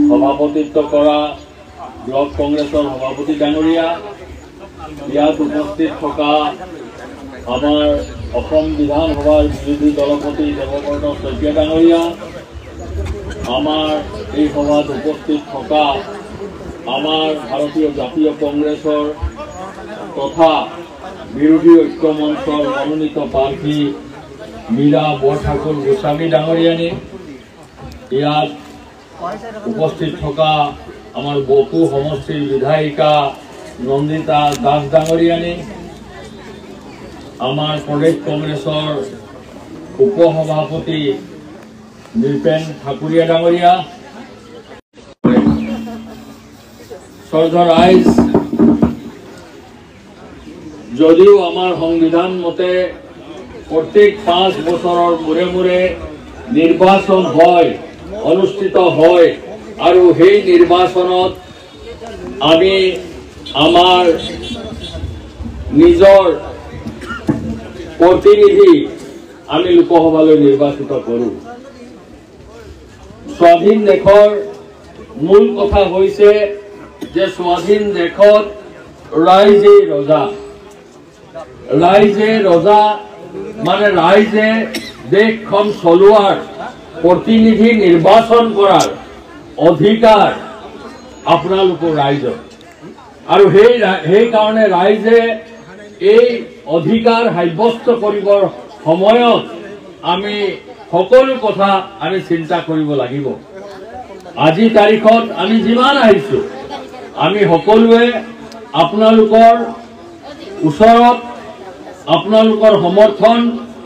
সভাপতিত্ব কৰা ব্লক কংগ্ৰেছৰ সভাপতি ডাঙৰীয়া, ইয়াত উপস্থিত থকা আমাৰ অসম বিধানসভাৰ বিৰোধী দলপতি দেৱব্ৰত শইকীয়া ডাঙৰীয়া, আমাৰ এই সভাত উপস্থিত থকা আমাৰ ভাৰতীয় জাতীয় কংগ্ৰেছৰ তথা বিৰোধী ঐক্য মঞ্চৰ মনোনীত প্ৰাৰ্থী মীৰা বৰঠাকুৰ গোস্বামী ডাঙৰীয়ানী, ইয়াত উপস্থিত থকা আমাৰ বকু সমষ্টিৰ বিধায়িকা নন্দিতা দাস ডাঙৰীয়ানী, আমাৰ প্ৰদেশ কংগ্ৰেছৰ উপসভাপতি নৃপেন ঠাকুৰীয়া ডাঙৰীয়া, শ্ৰদ্ধা ৰাইজ, যদিও আমাৰ সংবিধান মতে প্ৰত্যেক 5 বছৰৰ মূৰে মূৰে নিৰ্বাচন হয়, অনুষ্ঠিত হয়, আৰু সেই নিৰ্বাচনত আমি আমাৰ নিজৰ প্ৰতিনিধি আমি লোকসভালৈ নিৰ্বাচিত কৰোঁ। স্বাধীন দেশৰ মূল কথা হৈছে যে স্বাধীন দেশত ৰাইজে ৰজা। ৰাইজে ৰজা মানে ৰাইজে দেশখন চলোৱাৰ প্ৰতিনিধি নিৰ্বাচন কৰাৰ অধিকাৰ আপোনালোকৰ ৰাইজৰ, আৰু সেইকাৰণে ৰাইজে এই অধিকাৰ সাব্যস্ত কৰিবৰ সময়ত আমি সকলো কথা আমি চিন্তা কৰিব লাগিব। আজি তাৰিখত আমি যিমান আহিছো, আমি সকলোৱে আপোনালোকৰ ওচৰত আপোনালোকৰ সমৰ্থন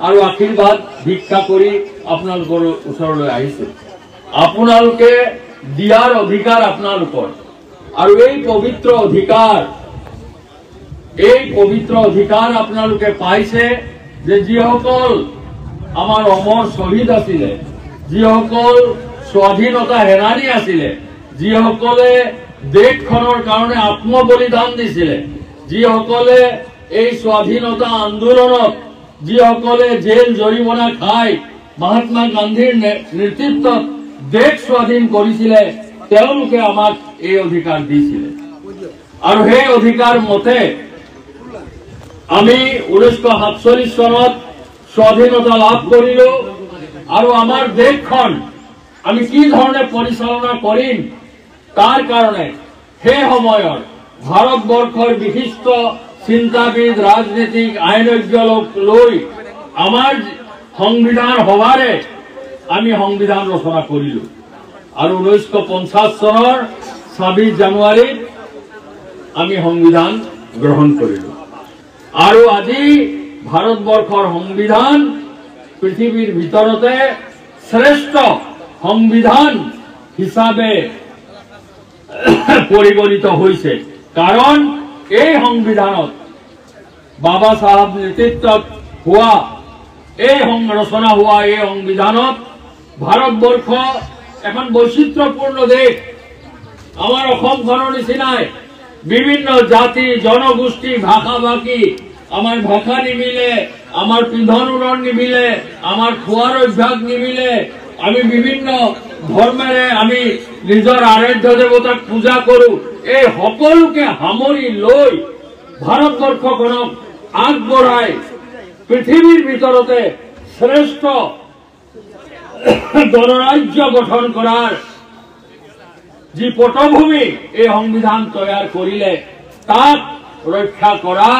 আৰু আশীৰ্বাদ ভিক্ষা কৰি আপোনালোকৰ ওচৰলৈ আহিছো। আপোনালোকে দিয়াৰ অধিকাৰ আপোনালোকৰ, আৰু এই পবিত্ৰ অধিকাৰ আপোনালোকে পাইছে যে যিসকল আমাৰ অমৰ শ্বহীদ আছিলে, যিসকল স্বাধীনতা সেনানী আছিলে, যিসকলে দেশখনৰ কাৰণে আত্মবলিদান দিছিলে, যিসকলে এই স্বাধীনতা আন্দোলনত যিসকলে জেল জৰিমনা খাই মহাত্মা গান্ধীৰ নেতৃত্বত দেশ স্বাধীন কৰিছিলে, তেওঁলোকে আমাক এই অধিকাৰ দিছিলে। আৰু সেই অধিকাৰ মতে আমি 1947 চনত স্বাধীনতা লাভ কৰিলো, আৰু আমাৰ দেশখন আমি কি ধৰণে পৰিচালনা কৰিম তাৰ কাৰণে সেই সময়ৰ ভাৰতবৰ্ষৰ বিশিষ্ট চিন্তাবিদ, ৰাজনীতিক, আইনজ্ঞ লোক লৈ আমাৰ সংবিধান সভাৰে আমি সংবিধান ৰচনা কৰিলো, আৰু 1950 চনৰ 26 জানুৱাৰীত আমি সংবিধান গ্ৰহণ কৰিলো। আৰু আজি ভাৰতবৰ্ষৰ সংবিধান পৃথিৱীৰ ভিতৰতে শ্ৰেষ্ঠ সংবিধান হিচাপে পৰিগণিত হৈছে, কাৰণ এই সংবিধানত বাবা চাহাব নেতৃত্বত হোৱা এই ৰচনা হোৱা এই সংবিধানত ভাৰতবৰ্ষ এখন বৈচিত্ৰ্যপূৰ্ণ দেশ। আমাৰ অসমখনৰ নিচিনাই বিভিন্ন জাতি জনগোষ্ঠী ভাষা ভাষী, আমাৰ ভাষা নিমিলে, আমাৰ পিন্ধন উৰণ নিমিলে, আমাৰ খোৱাৰ অভ্যাস নিমিলে, আমি বিভিন্ন ধৰ্মেৰে আমি নিজৰ আৰাধ্য দেৱতাক পূজা কৰো। এই সকলোকে সামৰি লৈ ভাৰতবৰ্ষখনক আগবঢ়াই পৃথিৱীৰ ভিতৰতে শ্ৰেষ্ঠ গণৰাজ্য গঠন কৰাৰ যি পটভূমি এই সংবিধান তৈয়াৰ কৰিলে, তাক ৰক্ষা কৰা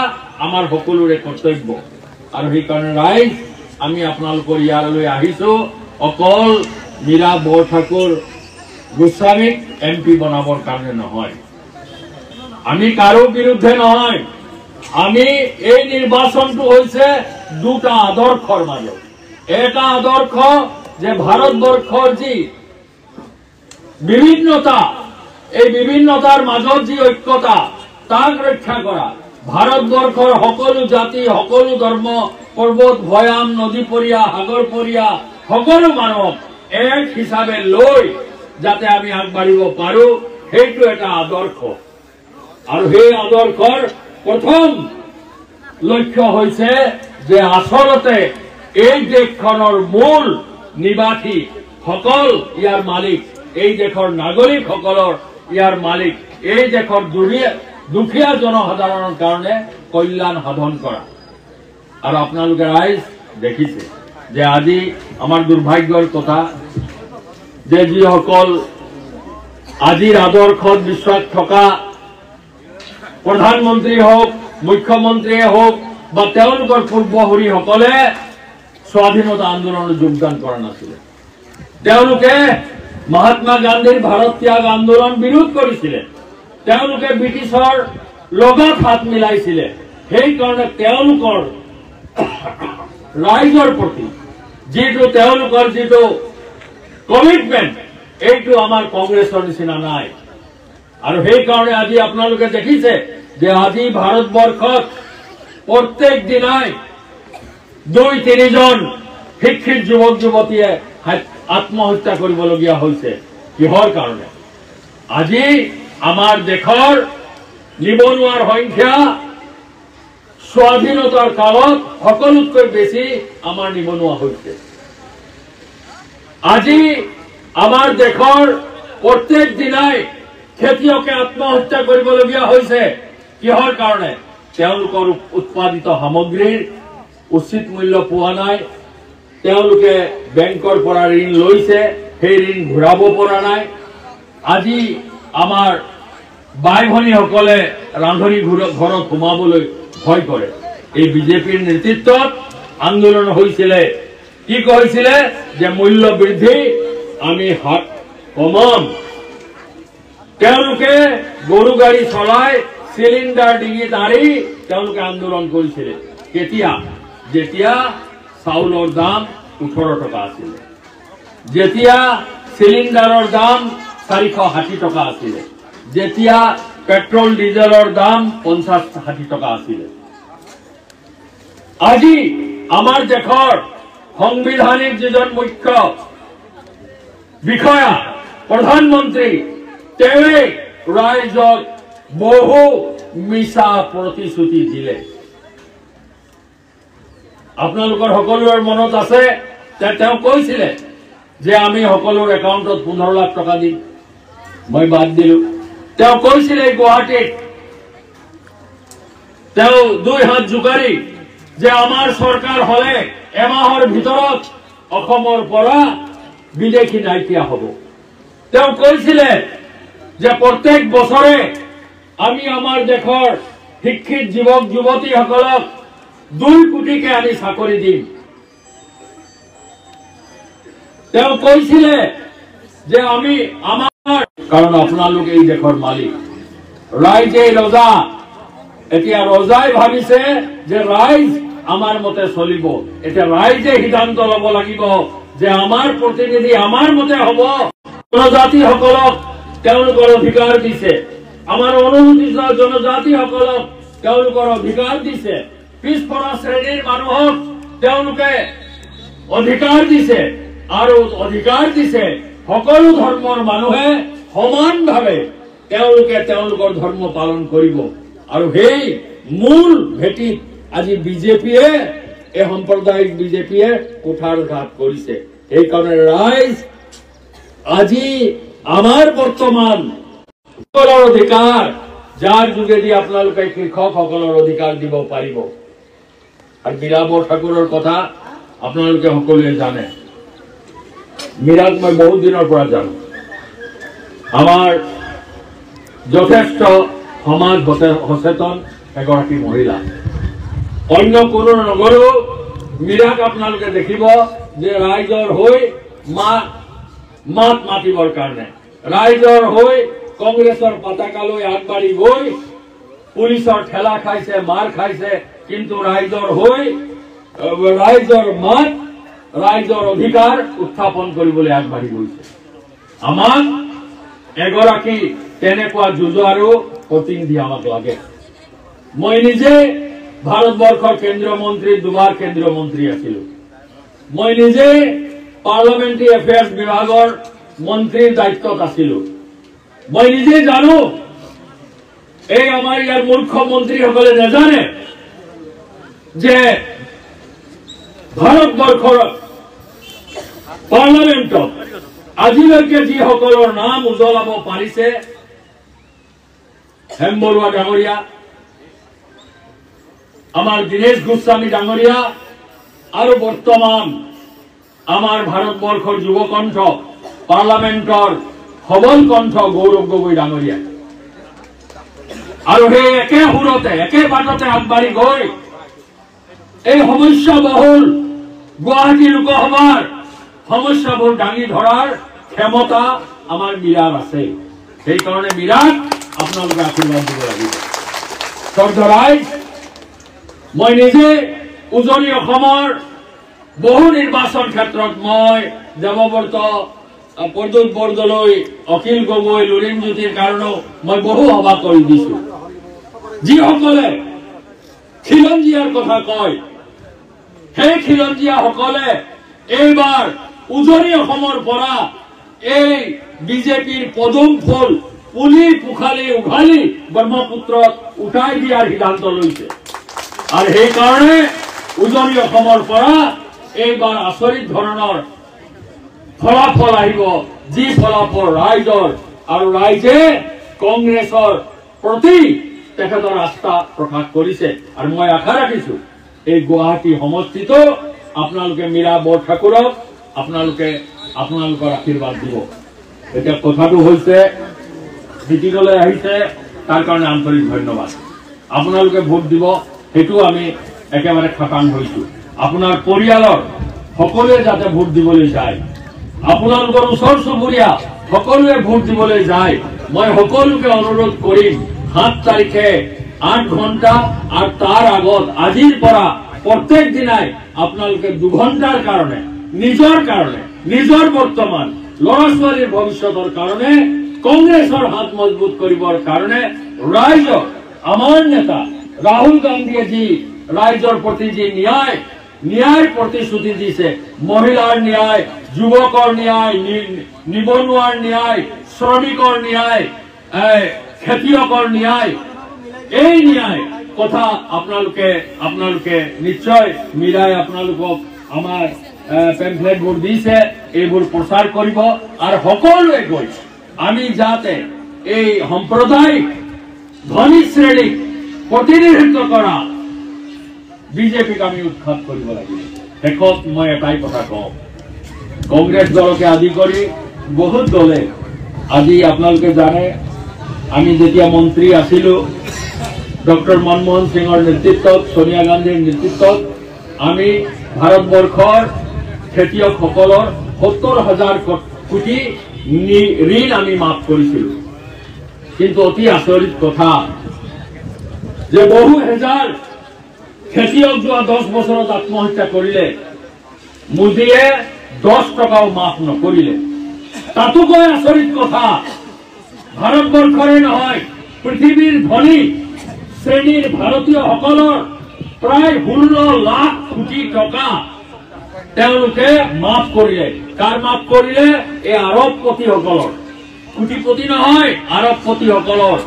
আমাৰ সকলোৰে কৰ্তব্য। আৰু সেইকাৰণে ৰাইজ, আমি আপোনালোকৰ ইয়ালৈ আহিছো অকল মীৰা বৰঠাকুৰ গোস্বামীক MP বনাবৰ কাৰণে নহয়, আমি কাৰো বিৰুদ্ধে নহয়। আমি এই নিৰ্বাচনটো হৈছে দুটা আদৰ্শৰ মাজত। এটা আদৰ্শ যে ভাৰতবৰ্ষৰ যি বিভিন্নতা, এই বিভিন্নতাৰ মাজত যি ঐক্যতা, তাক ৰক্ষা কৰা। ভাৰতবৰ্ষৰ সকলো জাতি, সকলো ধৰ্ম, পৰ্বত ভৈয়াম, নদী পৰীয়া, সাগৰ পৰীয়া সকলো মানুহক এক হিচাপে লৈ যাতে আমি আগবাঢ়িব পাৰো, সেইটো এটা আদৰ্শ। আৰু সেই আদৰ্শৰ প্ৰথম লক্ষ্য হৈছে যে আচলতে এই দেশখনৰ মূল নিবাসী সকল ইয়াৰ মালিক এই দেশৰ নাগৰিক সকলৰ ইয়াৰ মালিক এই দেশৰ দুখীয়া জনসাধাৰণৰ কাৰণে কল্যাণ সাধন কৰা। আৰু আপোনালোকে ৰাইজ দেখিছে যে আজি আমাৰ দুৰ্ভাগ্যৰ কথা যে যিসকল আজিৰ আদৰ্শত বিশ্বাস থকা প্ৰধানমন্ত্ৰী হওক মুখ্যমন্ত্ৰীয়ে হওক বা তেওঁলোকৰ পূৰ্বসূৰীসকলে স্বাধীনতা আন্দোলনত যোগদান কৰা নাছিলে। তেওঁলোকে মহাত্মা গান্ধীৰ ভাৰত ত্যাগ আন্দোলন বিৰোধ কৰিছিলে, তেওঁলোকে ব্ৰিটিছৰ লগত হাত মিলাইছিলে। সেইকাৰণে তেওঁলোকৰ ৰাইজৰ প্ৰতি তেওঁলোকৰ যিটো কমিটমেণ্ট এইটো আমাৰ কংগ্ৰেছৰ নিচিনা নাই। আৰু সেইকাৰণে আজি আপোনালোকে দেখিছে যে আজি ভাৰতবৰ্ষত প্ৰত্যেক দিনাই 2-3 জন শিক্ষিত যুৱক যুৱতীয়ে আত্মহত্যা কৰিবলগীয়া হৈছে। কিহৰ কাৰণে? আজি আমাৰ দেশৰ নিবনুৱাৰ সংখ্যা স্বাধীনতাৰ কালত সকলোতকৈ বেছি আমাৰ নিবনুৱা হৈছে। আজি আমাৰ দেশৰ প্ৰত্যেক দিনাই খেতিয়কে আত্মহত্যা কৰিবলগীয়া হৈছে। কিহৰ কাৰণে? তেওঁলোকৰ উৎপাদিত সামগ্ৰীৰ উচিত মূল্য পোৱা নাই, তেওঁলোকে বেংকৰ পৰা ঋণ লৈছে, সেই ঋণ ঘূৰাব পৰা নাই। আজি আমাৰ বাই ভনীসকলে ৰান্ধনী ঘৰত সোমাবলৈ ভয় কৰে। এই বিজেপিৰ নেতৃত্বত আন্দোলন হৈছিলে, কি কৈছিলে যে মূল্য বৃদ্ধি আমি কমাম। তেওঁলোকে গৰু গাড়ী চলাই চিলিণ্ডাৰ ডিঙিত আৰি তেওঁলোকে আন্দোলন কৰিছিলে। কেতিয়া? যেতিয়া চাউলৰ দাম 18 টকা আছিলে, যেতিয়া চিলিণ্ডাৰৰ দাম 460 টকা আছিলে, যেতিয়া পেট্ৰল ডিজেলৰ দাম 50-60 টকা আছিলে। আজি আমাৰ দেশৰ সংবিধানিক যিজন মুখ্য বিষয়া প্ৰধানমন্ত্ৰী তেওঁৱে ৰাইজক বহু মিছা প্ৰতিশ্ৰুতি দিলে। আপোনালোকৰ সকলোৰে মনত আছে যে তেওঁ কৈছিলে যে আমি সকলোৰ একাউণ্টত 15 লাখ টকা দিম, মই বাদ দিলো। তেওঁ কৈছিলে গুৱাহাটীত তেওঁ 2 হাত জোকাৰি যে আমাৰ চৰকাৰ হলে এমাহৰ ভিতৰত অসমৰ পৰা বিদেশী নাইকিয়া হব। তেওঁ কৈছিলে যে প্ৰত্যেক বছৰে আমি আমাৰ দেশৰ শিক্ষিত যুৱক যুৱতীসকলক 2 কোটিকে আনি চাকৰি দিম। তেওঁ কৈছিলে যে আমি আমাৰ কাৰণ আপোনালোক এই দেশৰ মালিক, ৰাইজে ৰজা। এতিয়া ৰজাই ভাবিছে যে ৰাইজ আমাৰ মতে চলিব। এতিয়া ৰাইজে সিদ্ধান্ত লব লাগিব যে আমাৰ প্ৰতিনিধি আমাৰ মতে হব। জনজাতিসকলক তেওঁলোকৰ অধিকাৰ দিছে, আমাৰ অনুসূচিত জনজাতিসকলক তেওঁলোকৰ অধিকাৰ দিছে, পিছপৰা শ্ৰেণীৰ মানুহক তেওঁলোকে অধিকাৰ দিছে আৰু অধিকাৰ দিছে সকলো ধৰ্মৰ মানুহে সমানভাৱে তেওঁলোকে তেওঁলোকৰ ধৰ্ম পালন কৰিব। আৰু সেই মূল ভেটিত আজি বিজেপিয়ে এই সাম্প্ৰদায়িক বিজেপিয়ে কুঠাৰঘাত কৰিছে। সেইকাৰণে ৰাইজ আজি আমাৰ বৰ্তমান সকলৰ অধিকাৰ, যাৰ যোগেদি আপোনালোকে কৃষকসকলৰ অধিকাৰ দিব পাৰিব। আৰু মীৰাব ঠাকুৰৰ কথা আপোনালোকে সকলোৱে জানে। মীৰাক মই বহুত দিনৰ পৰা জানো। আমাৰ যথেষ্ট সমাজ সচেতন এগৰাকী মহিলা। অন্য কোনো নগৰেও মীৰাক আপোনালোকে দেখিব যে ৰাইজৰ হৈ মাত মাতিবৰ কাৰণে, ৰাইজৰ হৈ কংগ্ৰেছৰ পতাকালৈ আগবাঢ়ি গৈ পুলিচৰ ঠেলা খাইছে, মাৰ খাইছে, কিন্তু ৰাইজৰ হৈ ৰাইজৰ মাত, ৰাইজৰ অধিকাৰ উত্থাপন কৰিবলৈ আগবাঢ়ি গৈছে। আমাক এগৰাকী তেনেকুৱা যুঁজাৰু প্ৰতিনিধি আমাক লাগে। মই নিজে ভাৰতবৰ্ষৰ কেন্দ্ৰীয় মন্ত্ৰী, 2বাৰ কেন্দ্ৰীয় মন্ত্ৰী আছিলো। মই নিজে পাৰ্লামেণ্টাৰী এফেয়াৰ্ছ বিভাগৰ মন্ত্ৰীৰ দায়িত্বত আছিলো। মই নিজে জানো, এই আমাৰ ইয়াৰ মুখ্যমন্ত্ৰীসকলে নাজানে যে ভাৰতবৰ্ষৰ পাৰ্লামেণ্টত আজিলৈকে যিসকলৰ নাম উজ্বলাব পাৰিছে, হেম বৰুৱা ডাঙৰীয়া, আমাৰ দীনেশ গোস্বামী ডাঙৰীয়া, আৰু বৰ্তমান আমাৰ ভাৰতবৰ্ষৰ যুৱকণ্ঠ পাৰ্লামেণ্টৰ সবল কণ্ঠ গৌৰৱ গগৈ ডাঙৰীয়া। আৰু সেই একে সুৰতে একে বাটতে আগবাঢ়ি গৈ এই সমস্যাবহুল গুৱাহাটী লোকসভাৰ সমস্যাবোৰ দাঙি ধৰাৰ ক্ষমতা আমাৰ মীৰাৰ আছে। সেইকাৰণে মীৰাক আপোনালোকে আশীৰ্বাদ দিব লাগিব। শ্ৰদ্ধাৰাইজ, মই নিজে উজনি অসমৰ বহু নিৰ্বাচন ক্ষেত্ৰত মই দেৱব্ৰত, প্ৰদ্যুৎ বৰদলৈ, অখিল গগৈ, লুৰিণজ্যোতিৰ কাৰণেও মই বহু সভা কৰি দিছো। যিসকলে খিলঞ্জীয়াৰ কথা কয়, সেই খিলঞ্জীয়াসকলে এইবাৰ উজনি অসমৰ পৰা এই বিজেপিৰ পদুম ফুল পুলি পোখালি উঘালি ব্ৰহ্মপুত্ৰত উঠাই দিয়াৰ সিদ্ধান্ত লৈছে। আৰু সেইকাৰণে উজনি অসমৰ পৰা এইবাৰ আচৰিত ধৰণৰ ফলাফল আহিব, যি ফলাফল ৰাইজৰ, আৰু ৰাইজে কংগ্ৰেছৰ প্ৰতি তেখেতৰ আস্থা প্ৰকাশ কৰিছে। আৰু মই আশা ৰাখিছো এই গুৱাহাটী সমষ্টিটো আপোনালোকে মীৰা বৰঠাকুৰক আপোনালোকৰ আশীৰ্বাদ দিব। এতিয়া কথাটো হৈছে, মিটিঙলৈ আহিছে, তাৰ কাৰণে আন্তৰিক ধন্যবাদ। আপোনালোকে ভোট দিব, সেইটো আমি একেবাৰে খাটাং হৈছো। আপোনাৰ পৰিয়ালৰ সকলোৱে যাতে ভোট দিবলৈ যায়, আপোনালোকৰ ওচৰ চুবুৰীয়া সকলোৱে ভোট দিবলৈ যায়। মই সকলোকে অনুৰোধ কৰিম, 7 তাৰিখে 8 ঘণ্টা আৰু তাৰ আগত আজিৰ পৰা প্ৰত্যেক দিনাই আপোনালোকে 2 ঘণ্টাৰ কাৰণে নিজৰ বৰ্তমান ল'ৰা ছোৱালীৰ ভৱিষ্যতৰ কাৰণে, কংগ্ৰেছৰ হাত মজবুত কৰিবৰ কাৰণে ৰাইজক আমাৰ নেতা ৰাহুল গান্ধীয়ে যি ৰাইজৰ প্ৰতি যি ন্যায় প্ৰতিশ্ৰুতি দিছে, মহিলাৰ ন্যায়, যুৱকৰ ন্যায়, নিবনুৱাৰ ন্যায়, শ্ৰমিকৰ ন্যায়, খেতিয়কৰ ন্যায়, এই ন্যায় কথা আপোনালোকে নিশ্চয় মীৰাই আপোনালোকক আমাৰ পেম্পলেটবোৰ দিছে, এইবোৰ প্ৰচাৰ কৰিব। আৰু সকলোৱে গৈ আমি যাতে এই সাম্প্ৰদায়িক ধনী শ্ৰেণীক প্ৰতিনিধিত্ব কৰা বিজেপিক আমি উৎখাত কৰিব লাগিব। শেষত মই এটাই কথা কওঁ, কংগ্ৰেছ দলকে আদি কৰি বহুত দলে, আজি আপোনালোকে জানে আমি যেতিয়া মন্ত্ৰী আছিলো, ডক্টৰ মনমোহন সিঙৰ নেতৃত্বত, সোনিয়া গান্ধীৰ নেতৃত্বত আমি ভাৰতবৰ্ষৰ খেতিয়কসকলৰ 70,000 কোটি ঋণ আমি মাফ কৰিছিলো। কিন্তু অতি আচৰিত কথা যে বহু হেজাৰ খেতিয়ক যোৱা 10 বছৰত আত্মহত্যা কৰিলে, মোদীয়ে 10 টকাও মাফ নকৰিলে। তাতোকৈ আচৰিত কথা, ভাৰতবৰ্ষৰে নহয় পৃথিৱীৰ ধনী শ্ৰেণীৰ ভাৰতীয়সকলৰ প্ৰায় 16 লাখ কোটি টকা তেওঁলোকে মাফ কৰিলে। কাৰ মাফ কৰিলে? এই আৰবপতিসকলৰ, কোটিপতি নহয়, আৰবপতিসকলৰ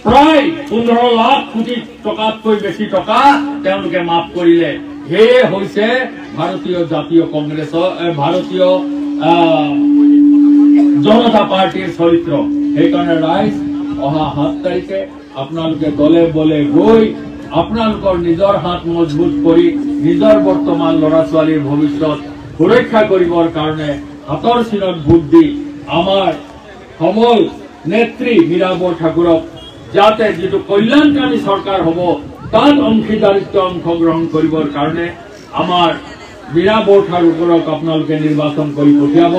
প্ৰায় 15 লাখ কোটি টকাতকৈ বেছি টকা তেওঁলোকে মাফ কৰিলে। সেয়ে হৈছে ভাৰতীয় জাতীয় কংগ্ৰেছৰ, ভাৰতীয় জনতা পাৰ্টিৰ চৰিত্ৰ। সেইকাৰণে ৰাইজ অহা 7 তাৰিখে আপোনালোকে দলে বলে গৈ আপোনালোকৰ নিজৰ হাত মজবুত কৰি নিজৰ বৰ্তমান ল'ৰা ছোৱালীৰ ভৱিষ্যত সুৰক্ষা কৰিবৰ কাৰণে হাতৰ চিনত ভোট দি আমাৰ সবল নেত্ৰী মীৰা বৰঠাকুৰক যাতে যিটো কল্যাণকামী চৰকাৰ হ'ব তাত অংশগ্ৰহণ কৰিবৰ কাৰণে আমাৰ মীৰা বৰঠাকুৰক আপোনালোকে নিৰ্বাচন কৰি পঠিয়াব।